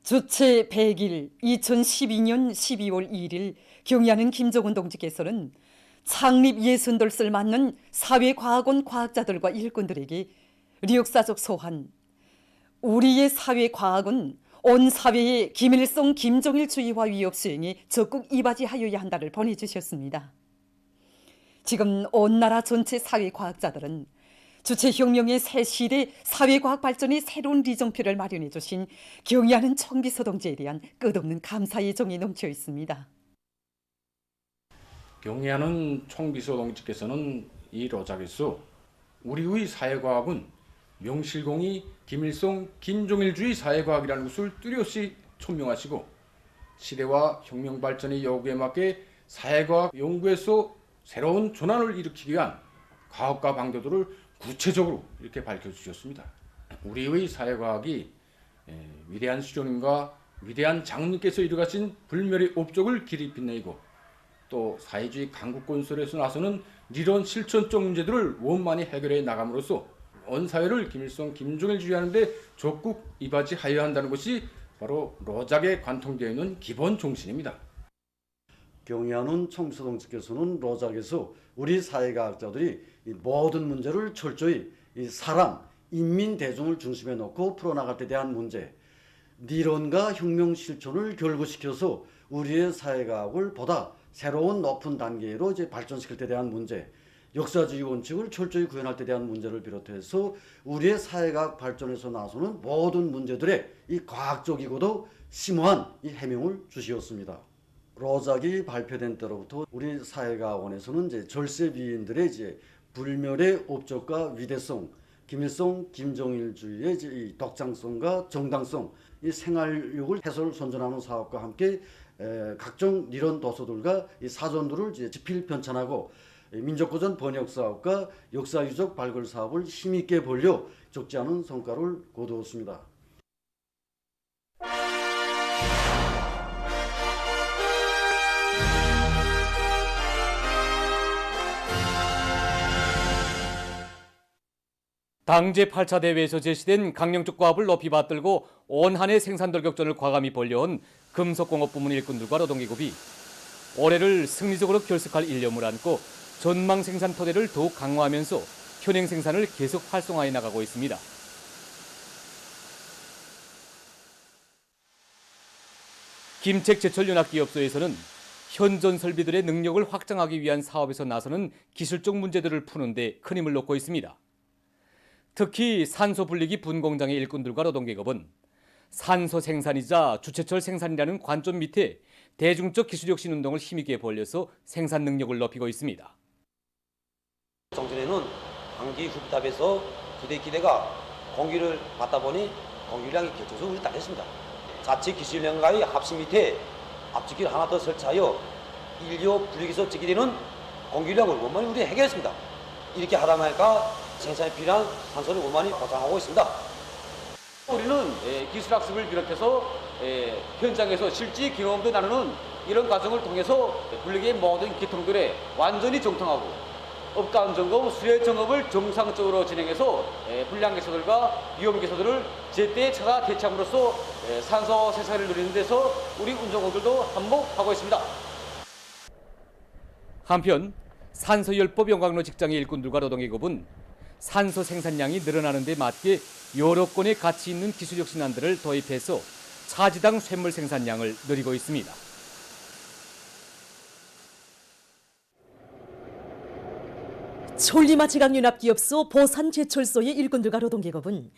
주체 100일 2012년 12월 2일 경의하는 김정은 동지께서는 창립 60돌을 맞는 사회과학원 과학자들과 일꾼들에게 리역사적 소한, 우리의 사회과학은 온 사회의 김일성 김정일주의화 위협 수행에 적극 이바지하여야 한다를 보내주셨습니다. 지금 온 나라 전체 사회과학자들은 주체혁명의 새 시대 사회과학 발전의 새로운 리정표를 마련해 주신 경의하는 청비서 동지에 대한 끝없는 감사의 정이 넘쳐 있습니다. 경의하는 총비서 동지께서는 이 로작에서 우리의 사회과학은 명실공히 김일성 김정일주의 사회과학이라는 것을 뚜렷이 천명하시고 시대와 혁명 발전의 요구에 맞게 사회과학 연구에서 새로운 전환을 일으키기 위한 과학과 방도들을 구체적으로 이렇게 밝혀주셨습니다. 우리의 사회과학이 위대한 수령님과 위대한 장군님께서 이루가신 불멸의 업적을 길이 빛내고 또 사회주의 강국 건설에서 나서는 이런 실천적 문제들을 원만히 해결해 나감으로써 온 사회를 김일성 김정일주의하는 데 적극 이바지하여야 한다는 것이 바로 로작에 관통되어 있는 기본 정신입니다. 경의하는 총비서 동지께서는 로작에서 우리 사회과학자들이 이 모든 문제를 철저히 이 사람, 인민 대중을 중심에 놓고 풀어나갈 때 대한 문제,理論과 혁명 실천을 결부시켜서 우리의 사회과학을 보다 새로운 높은 단계로 이제 발전시킬 때 대한 문제, 역사주의 원칙을 철저히 구현할 때 대한 문제를 비롯해서 우리의 사회과학 발전에서 나서는 모든 문제들의 이 과학적이고도 심오한 이 해명을 주시었습니다. 로작이 발표된 때로부터 우리 사회과학원에서는 이제 절세비인들의 이제 불멸의 업적과 위대성, 김일성 김정일주의의 이제 이 독창성과 정당성, 이 생활력을 해설 선전하는 사업과 함께 각종理論 도서들과 이 사전들을 이제 집필 편찬하고 민족고전 번역 사업과 역사유적 발굴 사업을 힘있게 벌려 적지 않은 성과를 거두었습니다. 당제 8차 대회에서 제시된 강령적 과업을 높이 받들고 온 한 해 생산 돌격전을 과감히 벌려온 금속공업 부문 일꾼들과 노동계급이 올해를 승리적으로 결석할 일념을 안고 전망 생산 토대를 더욱 강화하면서 현행 생산을 계속 활성화해 나가고 있습니다. 김책제철연합기업소에서는 현존 설비들의 능력을 확장하기 위한 사업에서 나서는 기술적 문제들을 푸는 데 큰 힘을 놓고 있습니다. 특히 산소 분리기 분공장의 일꾼들과 노동계급은 산소 생산이자 주체철 생산이라는 관점 밑에 대중적 기술혁신 운동을 힘있게 벌려서 생산 능력을 높이고 있습니다. 정전에는 한기 후탑에서 부대 기대가 공기를 받다 보니 공기량이 겹쳐서 우리 따냈습니다. 자체 기술량과의 합심 밑에 압축기를 하나 더 설치하여 인류 분리기에서 제기되는 공기량을 원만히 우리 해결했습니다. 이렇게 하다 보니까 생산에 필요한 산소를 원만히 보장하고 있습니다. 우리는 기술학습을 비롯해서 현장에서 실제 경험도 나누는 이런 과정을 통해서 분리기의 모든 기통들에 완전히 정통하고 업가운 점검, 수혜 점검을 정상적으로 진행해서 불량 개소들과 위험 개소들을 제때 찾아 대처함으로써 산소 생산을 누리는 데서 우리 운전공들도 한몫하고 있습니다. 한편 산소열법 영광로 직장의 일꾼들과 노동계급은 산소 생산량이 늘어나는 데 맞게 여러 건의 가치 있는 기술혁신안들을 도입해서 차지당 쇳물 생산량을 늘리고 있습니다. 천리마지강연합기업소 보산제철소의 일꾼들과 노동계급은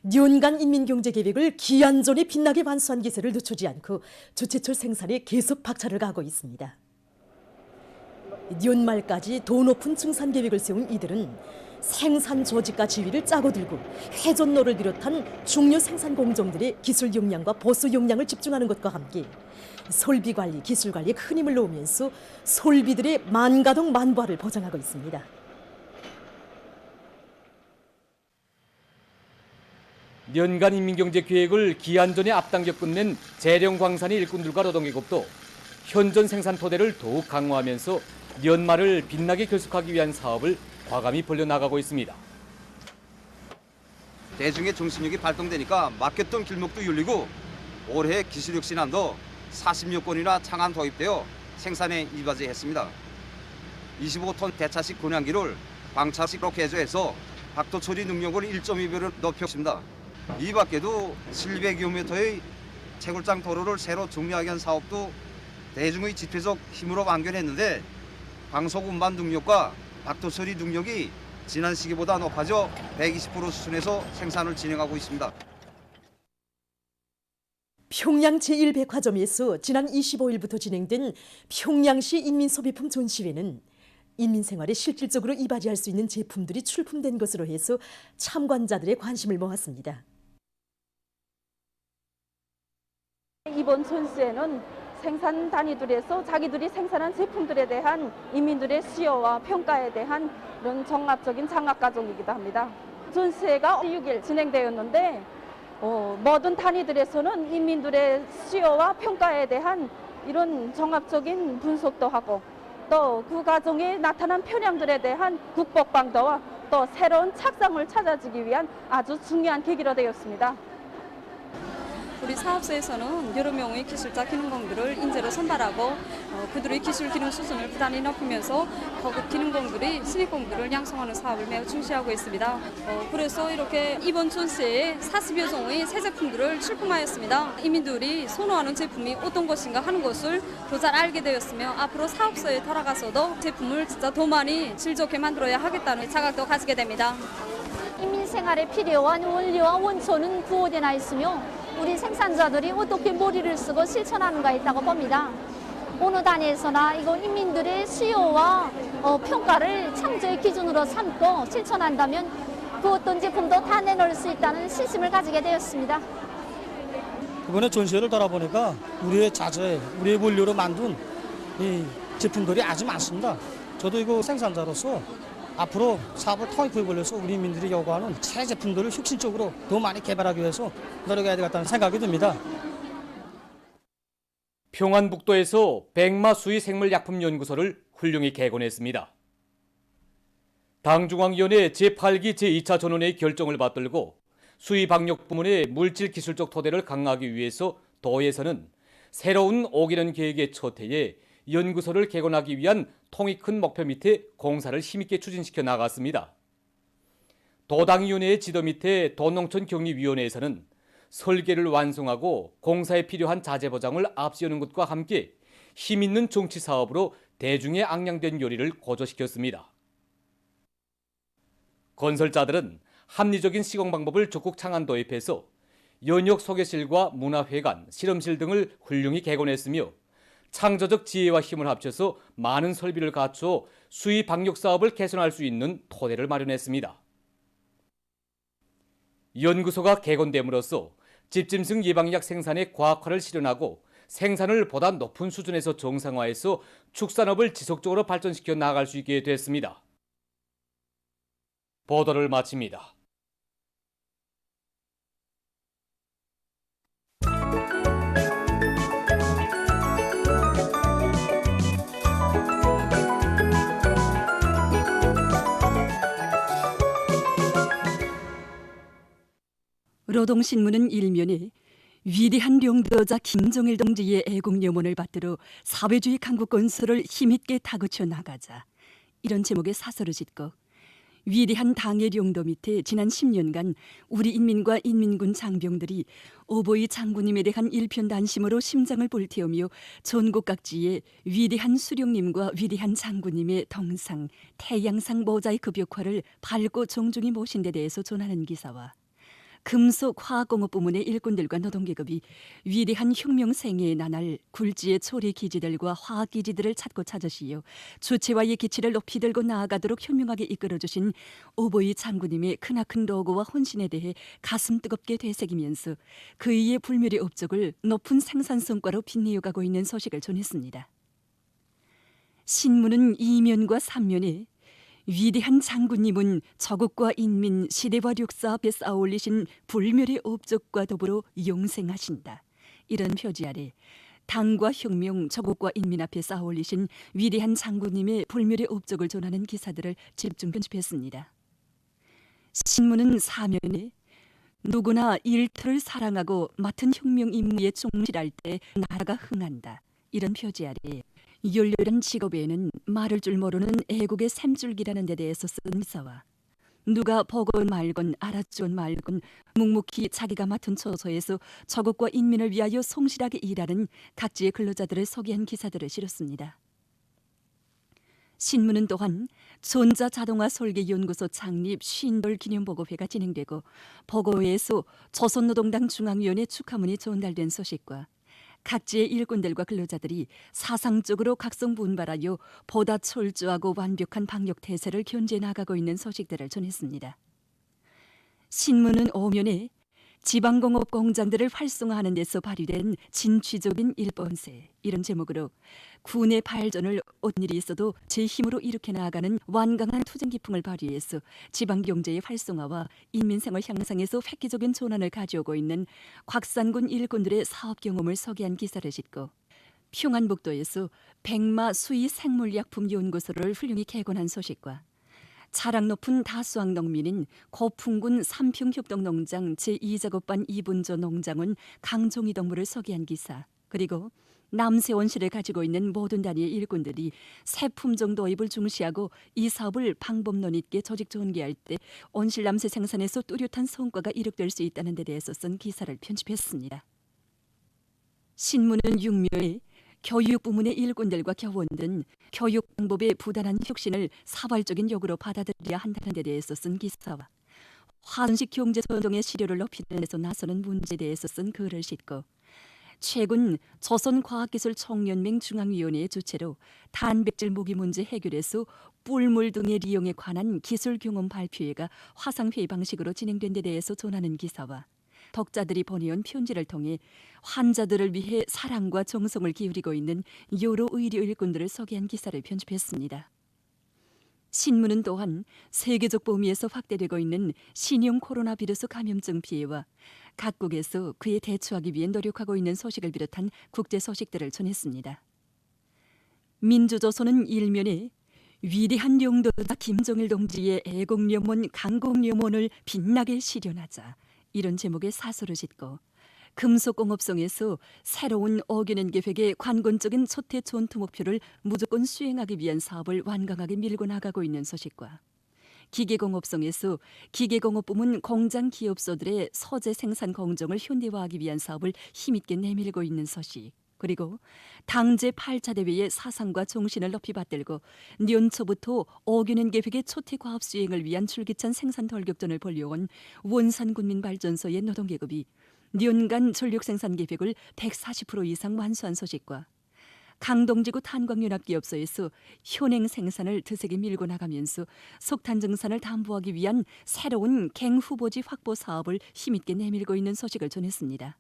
년간 인민경제계획을 기한전에 빛나게 완수한 기세를 늦추지 않고 주체철 생산에 계속 박차를 가하고 있습니다. 연말까지 더 높은 증산계획을 세운 이들은 생산 조직과 지위를 짜고 들고 회전로를 비롯한 중요 생산 공정들의 기술 역량과 보수 역량을 집중하는 것과 함께 설비 관리, 기술 관리에 큰 힘을 놓으면서 설비들의 만가동 만부화를 보장하고 있습니다. 연간 인민경제계획을 기한전에 앞당겨 끝낸 재령광산의 일꾼들과 노동계급도 현존 생산 토대를 더욱 강화하면서 연말을 빛나게 결속하기 위한 사업을 과감히 벌려나가고 있습니다. 대중의 정신력이 발동되니까 막혔던 길목도 열리고 올해 기술혁신안도 40여 건이나 창안 도입되어 생산에 이바지했습니다. 25톤 대차식 분양기를 광차식으로 개조해서 박토 처리 능력을 1.2배로 높였습니다. 이 밖에도 700km의 채굴장 도로를 새로 정리하기 위한 사업도 대중의 집회적 힘으로 완결했는데 광속 운반 능력과 박토 처리 능력이 지난 시기보다 높아져 120% 수준에서 생산을 진행하고 있습니다. 평양 제1백화점에서 지난 25일부터 진행된 평양시 인민소비품 전시회는 인민생활에 실질적으로 이바지할 수 있는 제품들이 출품된 것으로 해서 참관자들의 관심을 모았습니다. 이번 전시회는 생산 단위들에서 자기들이 생산한 제품들에 대한 인민들의 수요와 평가에 대한 이런 종합적인 장학 과정이기도 합니다. 전시회가 6일 진행되었는데 모든 단위들에서는 인민들의 수요와 평가에 대한 이런 종합적인 분석도 하고 또 그 과정에 나타난 편향들에 대한 극복 방도와 또 새로운 착상을 찾아주기 위한 아주 중요한 계기로 되었습니다. 우리 사업소에서는 여러 명의 기술자 기능공들을 인재로 선발하고 그들의 기술 기능 수준을 부단히 높이면서 고급 기능공들이 신입공들을 양성하는 사업을 매우 중시하고 있습니다. 그래서 이렇게 이번 전시회에 40여 종의 새 제품들을 출품하였습니다. 이민들이 선호하는 제품이 어떤 것인가 하는 것을 더 잘 알게 되었으며 앞으로 사업소에 돌아가서도 제품을 진짜 더 많이 질 좋게 만들어야 하겠다는 자각도 가지게 됩니다. 인민생활에 필요한 원리와 원초는 구호되어 있으며 우리 생산자들이 어떻게 머리를 쓰고 실천하는가 있다고 봅니다. 어느 단위에서나 이거 인민들의 수요와 평가를 창조의 기준으로 삼고 실천한다면 그 어떤 제품도 다 내놓을 수 있다는 신심을 가지게 되었습니다. 이번에 전시회를 돌아보니까 우리의 자재, 우리의 원료로 만든 이 제품들이 아주 많습니다. 저도 이거 생산자로서 앞으로 사업을 통입해 보려서 우리 인민들이 요구하는 새 제품들을 혁신적으로 더 많이 개발하기 위해서 노력해야 되겠다는 생각이 듭니다. 평안북도에서 백마 수의 생물약품연구소를 훌륭히 개건했습니다. 당중앙위원회 제8기 제2차 전원회의 결정을 받들고 수의방역 부문의 물질 기술적 토대를 강화하기 위해서 도에서는 새로운 5개년 계획의 첫 해에 연구소를 개건하기 위한 통이 큰 목표 밑에 공사를 힘있게 추진시켜 나갔습니다. 도당위원회의 지도 밑에 도농촌경리위원회에서는 설계를 완성하고 공사에 필요한 자재 보장을 앞세우는 것과 함께 힘있는 정치 사업으로 대중의 악량된 요리를 고조시켰습니다. 건설자들은 합리적인 시공 방법을 적극 창안 도입해서 연역 소개실과 문화회관, 실험실 등을 훌륭히 개건했으며 창조적 지혜와 힘을 합쳐서 많은 설비를 갖추어 수의 방역 사업을 개선할 수 있는 토대를 마련했습니다. 연구소가 개건됨으로써 집짐승 예방약 생산의 과학화를 실현하고 생산을 보다 높은 수준에서 정상화해서 축산업을 지속적으로 발전시켜 나갈 수 있게 됐습니다. 보도를 마칩니다. 노동신문은 일면에 위대한領導자 김정일 동지의 애국 염원을 받들어 사회주의 강국 건설을 힘있게 다그쳐 나가자, 이런 제목의 사설을 짓고 위대한 당의領導밑에 지난 10년간 우리 인민과 인민군 장병들이 오보이 장군님에 대한 일편단심으로 심장을 불태우며 전국 각지에 위대한 수령님과 위대한 장군님의 동상, 태양상 모자의 급역화를 밝고 정중히 모신 데 대해서 전하는 기사와 금속 화학공업 부문의 일꾼들과 노동계급이 위대한 혁명 생애의 나날 굴지의 초리 기지들과 화학 기지들을 찾고 찾으시어 주체와의 기치를 높이 들고 나아가도록 현명하게 이끌어주신 오보이 장군님의 크나큰 노고와 헌신에 대해 가슴 뜨겁게 되새기면서 그이의 불멸의 업적을 높은 생산 성과로 빛내어가고 있는 소식을 전했습니다. 신문은 2면과 3면에 위대한 장군님은 저국과 인민, 시대와 역사 앞에 쌓아올리신 불멸의 업적과 더불어 영생하신다, 이런 표지 아래 당과 혁명, 저국과 인민 앞에 쌓아올리신 위대한 장군님의 불멸의 업적을 전하는 기사들을 집중 편집했습니다. 신문은 4면에 누구나 일터를 사랑하고 맡은 혁명 임무에 충실할 때 나라가 흥한다. 이런 표지 아래 열렬한 직업에는 말할 줄 모르는 애국의 샘줄기라는 데 대해서 쓴 기사와 누가 보건 말건 알아준 말건 묵묵히 자기가 맡은 처소에서 저국과 인민을 위하여 성실하게 일하는 각지의 근로자들을 소개한 기사들을 실었습니다. 신문은 또한 전자자동화 설계연구소 창립 50돌 기념보고회가 진행되고 보고회에서 조선노동당 중앙위원회 축하문이 전달된 소식과 각지의 일꾼들과 근로자들이 사상적으로 각성분발하여 보다 철저하고 완벽한 방역 태세를 견제 나가고 있는 소식들을 전했습니다. 신문은 오면에 지방공업 공장들을 활성화하는 데서 발휘된 진취적인 일본세 이런 제목으로 군의 발전을 어떤 일이 있어도 제 힘으로 일으켜 나가는 완강한 투쟁 기풍을 발휘해서 지방 경제의 활성화와 인민생활 향상에서 획기적인 전환을 가져오고 있는 곽산군 일꾼들의 사업 경험을 소개한 기사를 싣고 평안북도에서 백마 수의 생물약품 연구소를 훌륭히 개관한 소식과 자랑 높은 다수학 농민인 고풍군 삼평협동농장 제2작업반 이분조 농장은 강종이 동물을 소개한 기사 그리고 남새 원실을 가지고 있는 모든 단위의 일꾼들이 새 품종 도입을 중시하고 이 사업을 방법론 있게 조직 전개할 때 온실 남새 생산에서 뚜렷한 성과가 이룩될 수 있다는 데 대해서 쓴 기사를 편집했습니다. 신문은 육묘에 교육 부문의 일꾼들과 교원 등 교육 방법의 부단한 혁신을 사발적인 요구로 받아들여야 한다는 데 대해서 쓴 기사와 화순식 경제 전동의 실효를 높이는 데서 나서는 문제에 대해서 쓴 글을 싣고 최근 조선과학기술총연맹 중앙위원회의 주최로 단백질 모기 문제 해결에서 뿔물 등의 리용에 관한 기술 경험 발표회가 화상회의 방식으로 진행된 데 대해서 전하는 기사와 독자들이 보내온 편지를 통해 환자들을 위해 사랑과 정성을 기울이고 있는 여러 의료 일꾼들을 소개한 기사를 편집했습니다. 신문은 또한 세계적 범위에서 확대되고 있는 신형 코로나 비루스 감염증 피해와 각국에서 그에 대처하기 위해 노력하고 있는 소식을 비롯한 국제 소식들을 전했습니다. 민주조선은 일면에 위대한 용도자 김정일 동지의 애국염원 강국염원을 빛나게 실현하자 이런 제목의 사설을 짓고 금속공업성에서 새로운 어겨낸 계획의 관건적인 초태 전투 목표를 무조건 수행하기 위한 사업을 완강하게 밀고 나가고 있는 소식과 기계공업성에서 기계공업 부문 공장 기업소들의 소재 생산 공정을 현대화하기 위한 사업을 힘있게 내밀고 있는 소식 그리고 당제 8차 대회의 사상과 정신을 높이 받들고 년초부터 어겨낸 계획의 초태 과업 수행을 위한 줄기찬 생산 돌격전을 벌여온 원산군민발전소의 노동계급이 년간 전력 생산 계획을 140% 이상 완수한 소식과 강동지구 탄광연합기업소에서 현행 생산을 드세게 밀고 나가면서 석탄 증산을 담보하기 위한 새로운 갱후보지 확보 사업을 힘있게 내밀고 있는 소식을 전했습니다.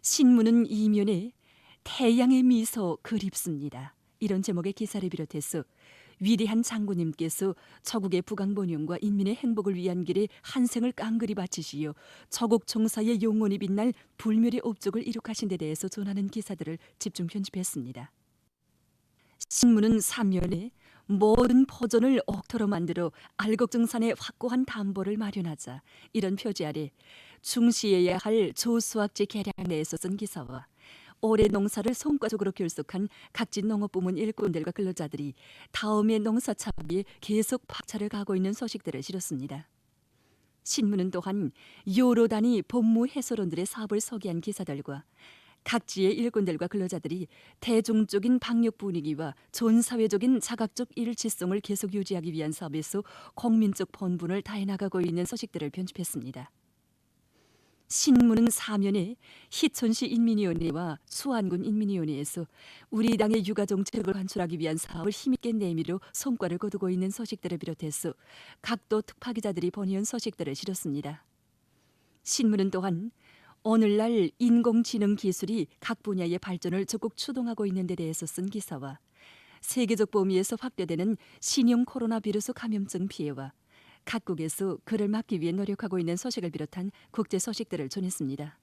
신문은 이면에 태양의 미소 그립습니다. 이런 제목의 기사를 비롯해서 위대한 장군님께서 조국의 부강번영과 인민의 행복을 위한 길에 한 생을 깡그리 바치시어 조국 총사의 영원히 빛날 불멸의 업적을 이룩하신 데 대해서 전하는 기사들을 집중 편집했습니다. 신문은 3면에 모든 포전을 옥토로 만들어 알곡증산의 확고한 담보를 마련하자 이런 표지 아래 중시해야 할 조수학지 개량 내에서 쓴 기사와 올해 농사를 성과적으로 결속한 각지 농업부문 일꾼들과 근로자들이 다음의 농사 차비에 계속 박차를 가고 있는 소식들을 실었습니다. 신문은 또한 여러 단위 법무 해설원들의 사업을 소개한 기사들과 각지의 일꾼들과 근로자들이 대중적인 방역 분위기와 전사회적인 자각적 일치성을 계속 유지하기 위한 사업에서 국민적 본분을 다해 나가고 있는 소식들을 편집했습니다. 신문은 사면에 희천시 인민위원회와 수안군 인민위원회에서 우리 당의 육아정책을 관철하기 위한 사업을 힘있게 내밀어 성과를 거두고 있는 소식들을 비롯해서 각도 특파기자들이 보내온 소식들을 실었습니다. 신문은 또한 오늘날 인공지능 기술이 각 분야의 발전을 적극 추동하고 있는 데 대해서 쓴 기사와 세계적 범위에서 확대되는 신형 코로나 비루스 감염증 피해와 각국에서 그를 막기 위해 노력하고 있는 소식을 비롯한 국제 소식들을 전했습니다.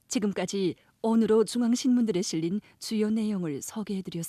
지금까지 오늘로 중앙신문들에 실린 주요 내용을 소개해드렸습니다.